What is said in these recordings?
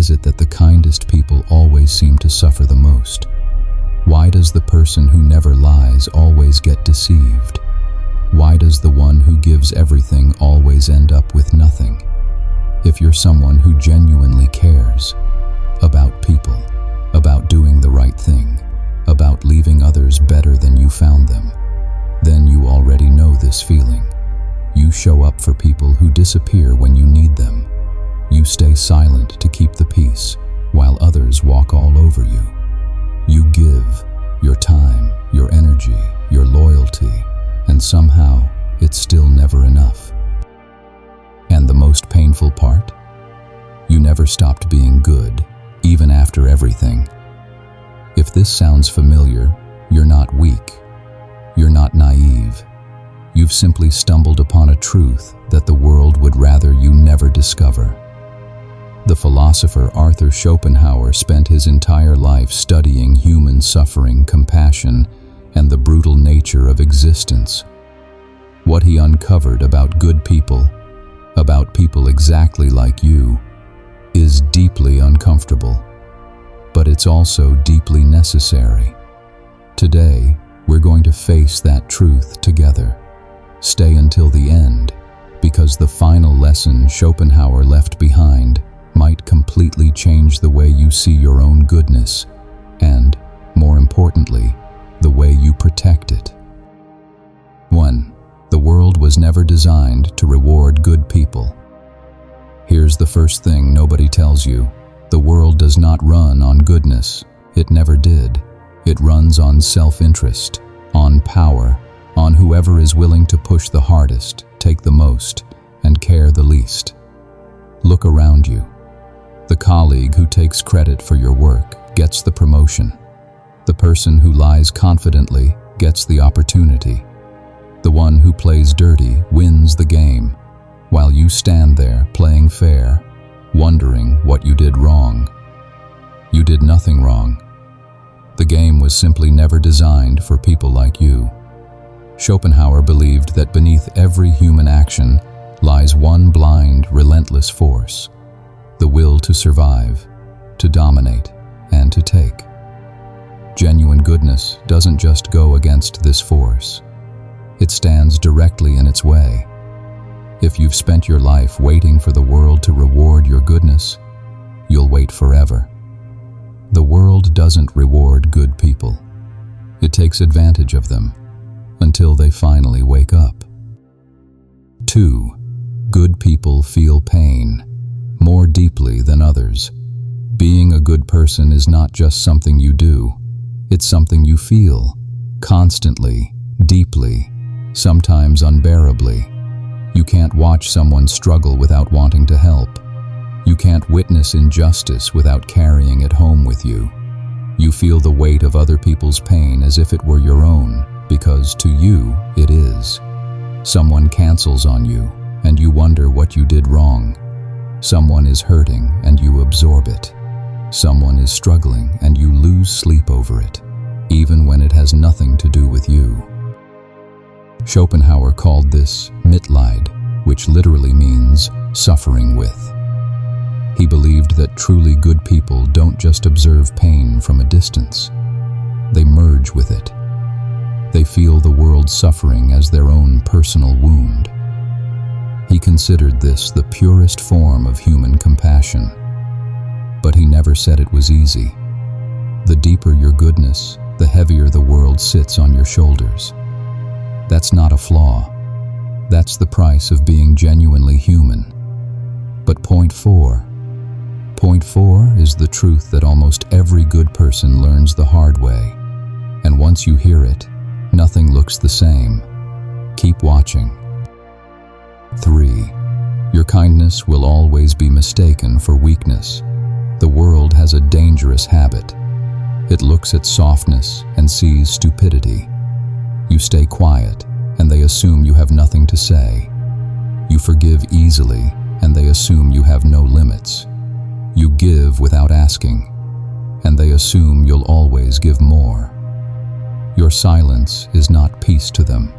is it that the kindest people always seem to suffer the most? Why does the person who never lies always get deceived? Why does the one who gives everything always end up with nothing? If you're someone who genuinely cares about people, about doing the right thing, about leaving others better than you found them, then you already know this feeling. You show up for people who disappear when you need them. You stay silent to keep the peace, while others walk all over you. You give your time, your energy, your loyalty, and somehow it's still never enough. And the most painful part? You never stopped being good, even after everything. If this sounds familiar, you're not weak. You're not naive. You've simply stumbled upon a truth that the world would rather you never discover. The philosopher Arthur Schopenhauer spent his entire life studying human suffering, compassion, and the brutal nature of existence. What he uncovered about good people, about people exactly like you, is deeply uncomfortable, but it's also deeply necessary. Today, we're going to face that truth together. Stay until the end, because the final lesson Schopenhauer left behind might completely change the way you see your own goodness, and, more importantly, the way you protect it. 1. The world was never designed to reward good people. Here's the first thing nobody tells you. The world does not run on goodness. It never did. It runs on self-interest, on power, on whoever is willing to push the hardest, take the most, and care the least. Look around you. The colleague who takes credit for your work gets the promotion. The person who lies confidently gets the opportunity. The one who plays dirty wins the game, while you stand there playing fair, wondering what you did wrong. You did nothing wrong. The game was simply never designed for people like you. Schopenhauer believed that beneath every human action lies one blind, relentless force: the will to survive, to dominate, and to take. Genuine goodness doesn't just go against this force. It stands directly in its way. If you've spent your life waiting for the world to reward your goodness, you'll wait forever. The world doesn't reward good people. It takes advantage of them until they finally wake up. 2. Good people feel pain more deeply than others. Being a good person is not just something you do. It's something you feel, constantly, deeply, sometimes unbearably. You can't watch someone struggle without wanting to help. You can't witness injustice without carrying it home with you. You feel the weight of other people's pain as if it were your own, because to you, it is. Someone cancels on you, and you wonder what you did wrong. Someone is hurting, and you absorb it. Someone is struggling, and you lose sleep over it, even when it has nothing to do with you. Schopenhauer called this Mitleid, which literally means suffering with. He believed that truly good people don't just observe pain from a distance. They merge with it. They feel the world's suffering as their own personal wound. He considered this the purest form of human compassion. But he never said it was easy. The deeper your goodness, the heavier the world sits on your shoulders. That's not a flaw. That's the price of being genuinely human. But point 4 is the truth that almost every good person learns the hard way. And once you hear it, nothing looks the same. Keep watching. 3. Your kindness will always be mistaken for weakness. The world has a dangerous habit. It looks at softness and sees stupidity. You stay quiet, and they assume you have nothing to say. You forgive easily, and they assume you have no limits. You give without asking, and they assume you'll always give more. Your silence is not peace to them.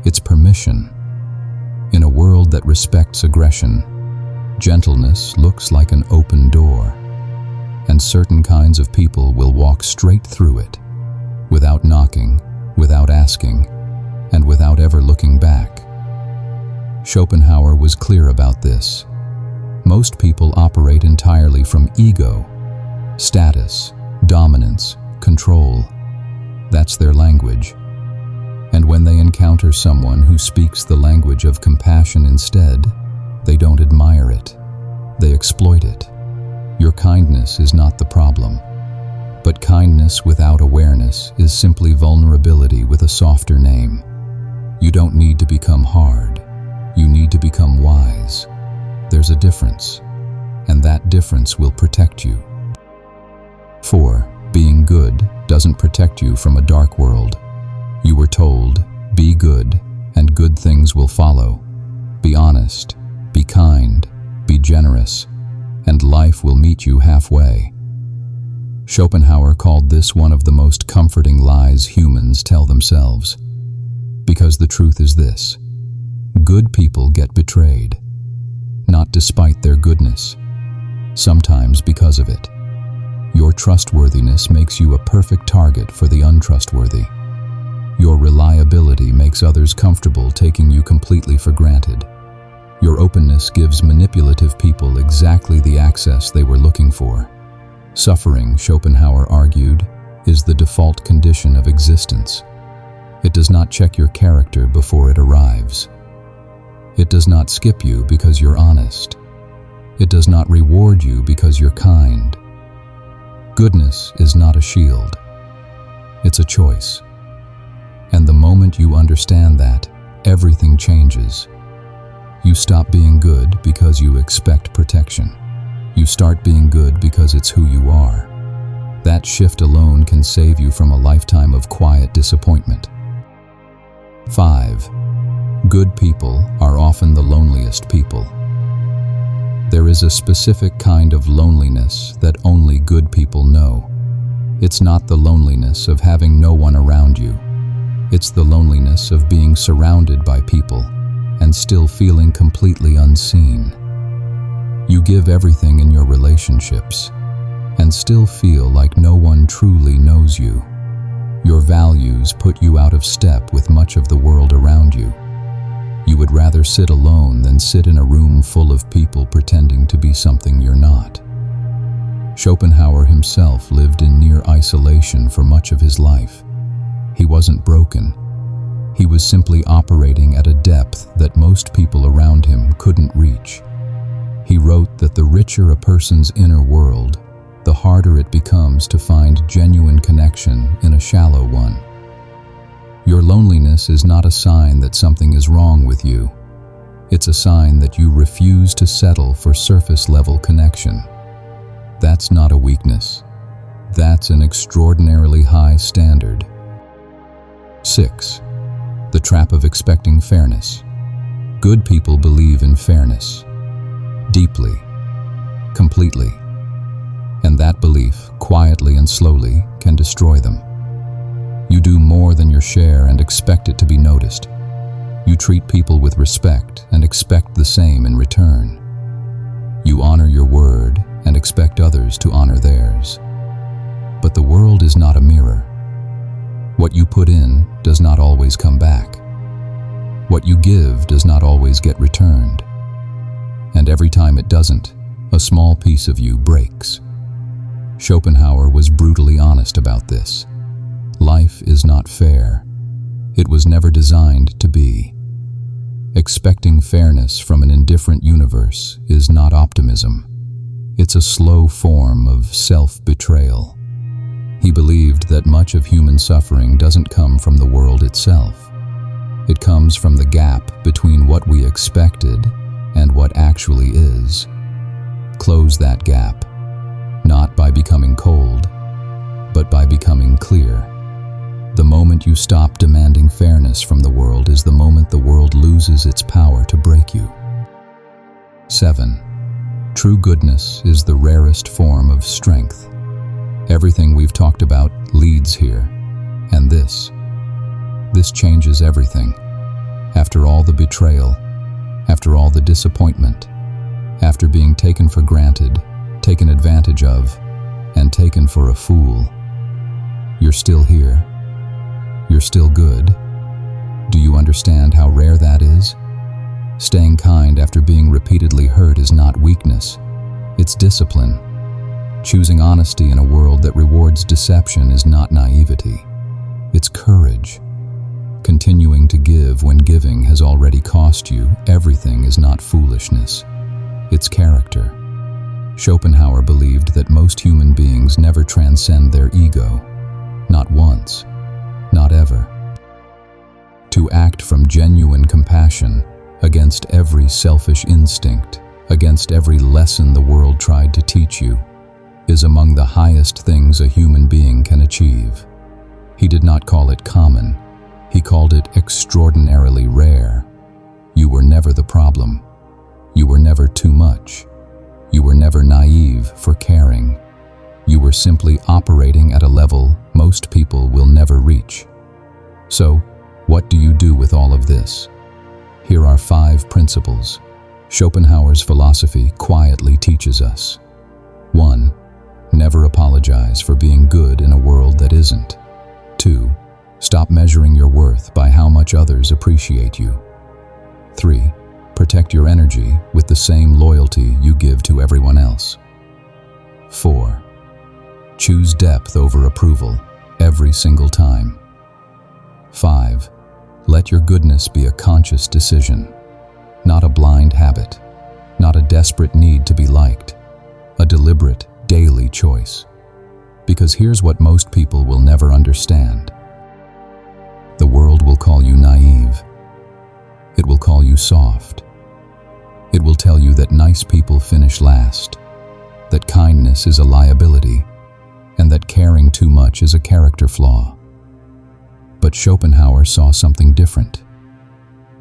It's permission. In a world that respects aggression, gentleness looks like an open door. and certain kinds of people will walk straight through it, without knocking, without asking, and without ever looking back. Schopenhauer was clear about this. Most people operate entirely from ego, status, dominance, control. That's their language. And when they encounter someone who speaks the language of compassion instead, they don't admire it. They exploit it. Your kindness is not the problem. But kindness without awareness is simply vulnerability with a softer name. You don't need to become hard. You need to become wise. There's a difference, and that difference will protect you. 4. Being good doesn't protect you from a dark world. You were told, be good, and good things will follow. Be honest, be kind, be generous, and life will meet you halfway. Schopenhauer called this one of the most comforting lies humans tell themselves. Because the truth is this: good people get betrayed. Not despite their goodness, sometimes because of it. Your trustworthiness makes you a perfect target for the untrustworthy. Your reliability makes others comfortable taking you completely for granted. Your openness gives manipulative people exactly the access they were looking for. Suffering, Schopenhauer argued, is the default condition of existence. It does not check your character before it arrives. It does not skip you because you're honest. It does not reward you because you're kind. Goodness is not a shield. It's a choice. And the moment you understand that, everything changes. You stop being good because you expect protection. You start being good because it's who you are. That shift alone can save you from a lifetime of quiet disappointment. 5. Good people are often the loneliest people. There is a specific kind of loneliness that only good people know. It's not the loneliness of having no one around you. It's the loneliness of being surrounded by people and still feeling completely unseen. You give everything in your relationships and still feel like no one truly knows you. Your values put you out of step with much of the world around you. You would rather sit alone than sit in a room full of people pretending to be something you're not. Schopenhauer himself lived in near isolation for much of his life. He wasn't broken. He was simply operating at a depth that most people around him couldn't reach. He wrote that the richer a person's inner world, the harder it becomes to find genuine connection in a shallow one. Your loneliness is not a sign that something is wrong with you. It's a sign that you refuse to settle for surface-level connection. That's not a weakness. That's an extraordinarily high standard. 6. The trap of expecting fairness. Good people believe in fairness. Deeply. Completely. And that belief, quietly and slowly, can destroy them. You do more than your share and expect it to be noticed. You treat people with respect and expect the same in return. You honor your word and expect others to honor theirs. But the world is not a mirror. What you put in does not always come back. What you give does not always get returned. And every time it doesn't, a small piece of you breaks. Schopenhauer was brutally honest about this. Life is not fair. It was never designed to be. Expecting fairness from an indifferent universe is not optimism. It's a slow form of self-betrayal. He believed that much of human suffering doesn't come from the world itself. It comes from the gap between what we expected and what actually is. Close that gap, not by becoming cold, but by becoming clear. The moment you stop demanding fairness from the world is the moment the world loses its power to break you. 7. True goodness is the rarest form of strength. Everything we've talked about leads here, and this changes everything. After all the betrayal, after all the disappointment, after being taken for granted, taken advantage of, been taken for a fool. You're still here. You're still good. Do you understand how rare that is? Staying kind after being repeatedly hurt is not weakness. It's discipline. Choosing honesty in a world that rewards deception is not naivety. It's courage. Continuing to give when giving has already cost you everything is not foolishness. It's character. Schopenhauer believed that most human beings never transcend their ego. Not once. Not ever. To act from genuine compassion against every selfish instinct, against every lesson the world tried to teach you, is among the highest things a human being can achieve. He did not call it common. He called it extraordinarily rare. You were never the problem. You were never too much. You were never naive for caring. You were simply operating at a level most people will never reach. So, what do you do with all of this? Here are 5 principles Schopenhauer's philosophy quietly teaches us. 1. Never apologize for being good in a world that isn't. 2. Stop measuring your worth by how much others appreciate you. 3. Protect your energy with the same loyalty you give to everyone else. 4. Choose depth over approval every single time. 5. Let your goodness be a conscious decision, not a blind habit, not a desperate need to be liked, a deliberate, daily choice. Because here's what most people will never understand. The world will call you naive. It will call you soft. It will tell you that nice people finish last, that kindness is a liability, and that caring too much is a character flaw. But Schopenhauer saw something different.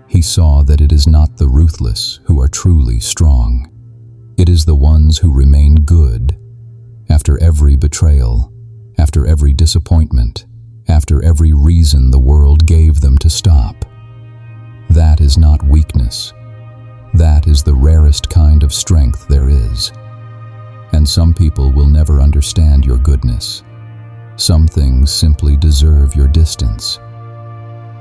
He saw that it is not the ruthless who are truly strong. It is the ones who remain good after every betrayal, after every disappointment, after every reason the world gave them to stop. That is not weakness. That is the rarest kind of strength there is. And some people will never understand your goodness. Some things simply deserve your distance.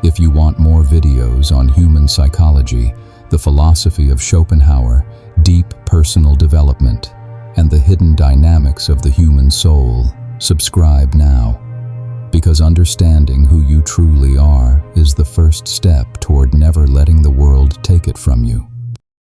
If you want more videos on human psychology, the philosophy of Schopenhauer, deep personal development, and the hidden dynamics of the human soul, subscribe now. Because understanding who you truly are is the first step toward never letting the world take it from you.